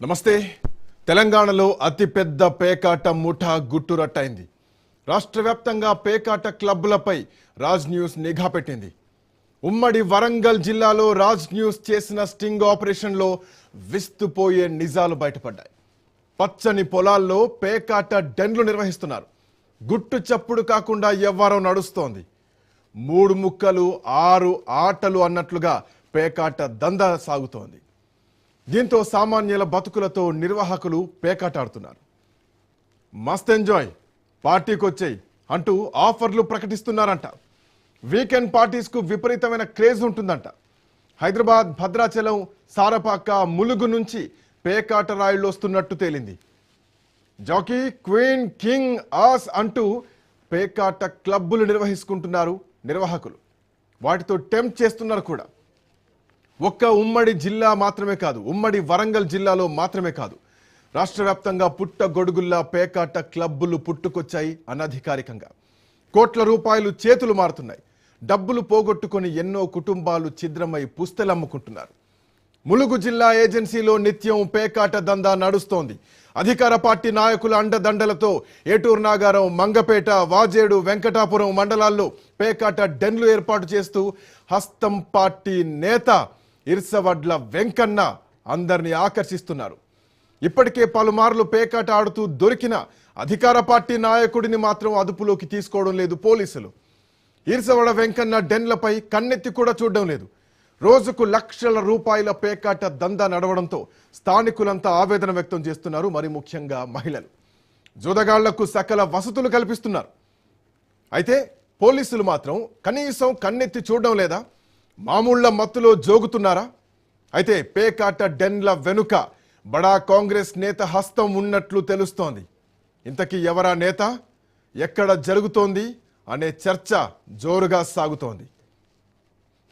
నమస్తే. తెలంగాణలో అతిపెద్ద పేకాట ముఠా గుట్టురట్టయింది. రాష్ట్ర వ్యాప్తంగా పేకాట క్లబ్బులపై రాజ్ న్యూస్ నిఘా పెట్టింది. ఉమ్మడి వరంగల్ జిల్లాలో రాజ్ న్యూస్ చేసిన స్టింగ్ ఆపరేషన్లో విస్తుపోయే నిజాలు బయటపడ్డాయి. పచ్చని పొలాల్లో పేకాట డెన్లు నిర్వహిస్తున్నారు. గుట్టు చప్పుడు కాకుండా వ్యవహారం నడుస్తోంది. 3 ముక్కలు 6 ఆటలు అన్నట్లుగా పేకాట దందా సాగుతోంది. దీంతో సామాన్యుల బతుకులతో నిర్వాహకులు పేకాటాడుతున్నారు. మస్త్ ఎంజాయ్, పార్టీకి వచ్చేయి అంటూ ఆఫర్లు ప్రకటిస్తున్నారంట. వీకెండ్ పార్టీస్కు విపరీతమైన క్రేజ్ ఉంటుందంట. హైదరాబాద్, భద్రాచలం, సారపాక, ములుగు నుంచి పేకాట రాయిళ్ళు వస్తున్నట్టు తేలింది. జాకీ, క్వీన్, కింగ్, ఆస్ అంటూ పేకాట క్లబ్బులు నిర్వహించుకుంటున్నారు నిర్వాహకులు. వాటితో టెంప్ట్ చేస్తున్నారు కూడా. ఒక్క ఉమ్మడి జిల్లా మాత్రమే కాదు, ఉమ్మడి వరంగల్ జిల్లాలో మాత్రమే కాదు, రాష్ట్ర వ్యాప్తంగా పుట్టగొడుగుల్లా పేకాట క్లబ్బులు పుట్టుకొచ్చాయి. అనధికారికంగా కోట్ల రూపాయలు చేతులు మారుతున్నాయి. డబ్బులు పోగొట్టుకొని ఎన్నో కుటుంబాలు ఛిద్రమై పుస్తెలమ్ముకుంటున్నారు. ములుగు జిల్లా ఏజెన్సీలో నిత్యం పేకాట దందా నడుస్తోంది. అధికార పార్టీ నాయకుల అండదండలతో ఏటూరు నాగారం, మంగపేట, వాజేడు, వెంకటాపురం మండలాల్లో పేకాట డెన్లు ఏర్పాటు చేస్తూ హస్తం పార్టీ నేత ఇర్సవడ్ల వెంకన్న అందరినీ ఆకర్షిస్తున్నారు. ఇప్పటికే పలుమార్లు పేకాట ఆడుతూ దొరికిన అధికార పార్టీ నాయకుడిని మాత్రం అదుపులోకి తీసుకోవడం లేదు పోలీసులు. ఇర్సవడ వెంకన్న డెన్లపై కన్నెత్తి కూడా చూడడం లేదు. రోజుకు లక్షల రూపాయల పేకాట దందా నడవడంతో స్థానికులంతా ఆవేదన వ్యక్తం చేస్తున్నారు. మరి ముఖ్యంగా మహిళలు. జూదగాళ్లకు సకల వసతులు కల్పిస్తున్నారు. అయితే పోలీసులు మాత్రం కనీసం కన్నెత్తి చూడడం లేదా? మామూళ్ల మత్తులో జోగుతున్నారా? అయితే పేకాట డెన్ల వెనుక బడా కాంగ్రెస్ నేత హస్తం ఉన్నట్లు తెలుస్తోంది. ఇంతకీ ఎవరా నేత, ఎక్కడ జరుగుతోంది అనే చర్చ జోరుగా సాగుతోంది.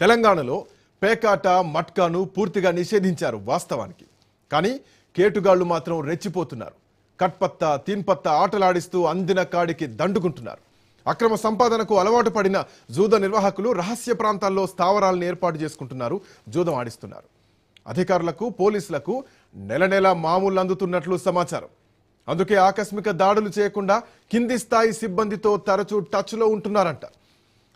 తెలంగాణలో పేకాట, మట్కాను పూర్తిగా నిషేధించారు వాస్తవానికి. కానీ కేటుగాళ్లు మాత్రం రెచ్చిపోతున్నారు. కట్పత్తా, తీన్పత్తా ఆటలాడిస్తూ అందిన కాడికి దండుకుంటున్నారు. అక్రమ సంపాదనకు అలవాటు పడిన జూద నిర్వాహకులు రహస్య ప్రాంతాల్లో స్థావరాలను ఏర్పాటు చేసుకుంటున్నారు, జూదం ఆడిస్తున్నారు. అధికారులకు, పోలీసులకు నెల నెల మామూలు అందుతున్నట్లు సమాచారం. అందుకే ఆకస్మిక దాడులు చేయకుండా కింది స్థాయి సిబ్బందితో తరచూ టచ్లో ఉంటున్నారంట.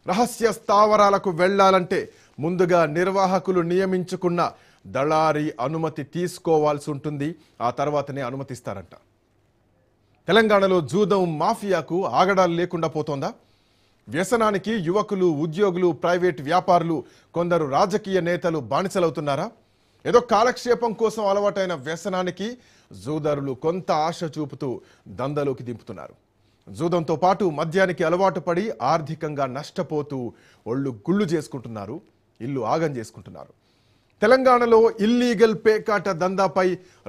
రహస్య స్థావరాలకు వెళ్లాలంటే ముందుగా నిర్వాహకులు నియమించుకున్న దళారీ అనుమతి తీసుకోవాల్సి ఉంటుంది. ఆ తర్వాతనే అనుమతిస్తారంట. తెలంగాణలో జూదం మాఫియాకు ఆగడాలు లేకుండా పోతోందా? వ్యసనానికి యువకులు, ఉద్యోగులు, ప్రైవేట్ వ్యాపారులు, కొందరు రాజకీయ నేతలు బానిసలవుతున్నారా? ఏదో కాలక్షేపం కోసం అలవాటైన వ్యసనానికి జూదరులు కొంత ఆశ చూపుతూ దందలోకి దింపుతున్నారు. జూదంతో పాటు మద్యానికి అలవాటు పడి ఆర్థికంగా నష్టపోతూ ఒళ్ళు గుళ్ళు చేసుకుంటున్నారు, ఇల్లు ఆగం చేసుకుంటున్నారు. తెలంగాణలో ఇల్లీగల్ పేకాట దందాపై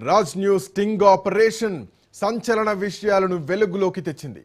రాజ్ న్యూస్ స్టింగ్ ఆపరేషన్ సంచలన విషయాలను వెలుగులోకి తెచ్చింది.